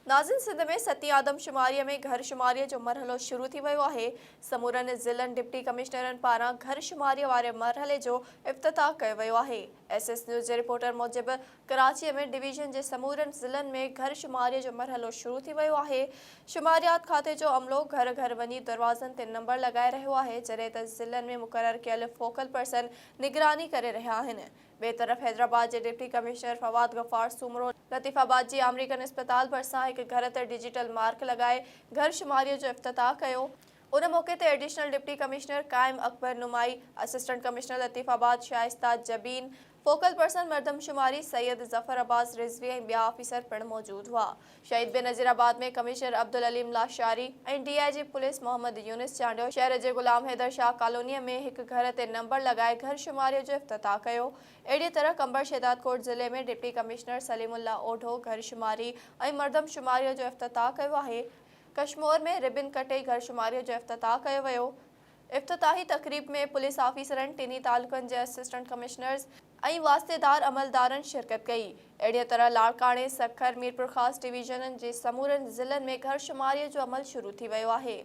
नाज़िन सिंध में सतीं आदमशुमारीअ में घरशुमारीअ जो मरहलो शुरू थी वियो आहे। समूरनि ज़िलनि डिप्टी कमिश्नरनि पारां घरशुमारीअ वारे मरहले जो इफ़्तिताह कयो वियो आहे। एसएस न्यूज़ जे रिपोर्टर मूजिबि कराचीअ में डिवीज़न जे समूरनि ज़िलनि में घरशुमारीअ जो मरहलो शुरू थी वियो आहे। शुमारियात खाते जो अमलो घर घर वञी दरवाज़नि ते नंबर लॻाए रहियो आहे, जॾहिं त ज़िलनि में मुक़ररु कयल फोकल पर्सन निगरानी करे रहिया आहिनि। ॿिए तरफ़ हैदराबाद जे डिप्टी कमिश्नर फवाद गफ़ार सूमरो लतीफ़ाबाद जी अमरीकन इस्पताल भरिसां हिकु घर ते डिजिटल मार्क लॻाए घरशुमारीअ जो इफ़्तिताह कयो। उन मौक़े ते additional deputy commissioner Qaim Akbar Numai, assistant commissioner Latifabad Shaista Jabeen, focal person मरदमशुमारी सैयद ज़फ़र अब्बास रिज़वी ऐं ॿिया ऑफिसर पिणु मौजूदु हुआ। शहीद बेनज़ीराबाद में कमिश्नर अब्दुल अलीम लाशारी ऐं डीआईजी पुलिस मोहम्मद यूनिस चांडियो शहर जे गुलाम हैदर शाह कॉलोनीअ में हिकु घर ते नंबर लॻाए घरशुमारीअ जो इफ़्तिताह कयो। अहिड़ी तरह कंबर शहदादकोट ज़िले में डिप्टी कमिश्नर सलीमुल्लाह ओढो घरशुमारी ऐं मरदमशुमारीअ जो इफ़्तिताह कयो आहे। कश्मीर में रिबिन कटे घरशुमारीअ जो इफ़्तिताह कयो वियो। इफ़्तिताही तक़रीब में पुलिस ऑफिसरनि, टिनी तालुक़नि जे असिस्टेंट कमिश्नर्स ऐं वास्तेदार अमलदारनि शिरकत कई। अहिड़ीअ तरह लाड़काणे, सखर, मीरपुर ख़ास डिवीज़ननि जे समूरनि ज़िलनि में घरशुमारीअ जो अमल शुरू थी वियो आहे।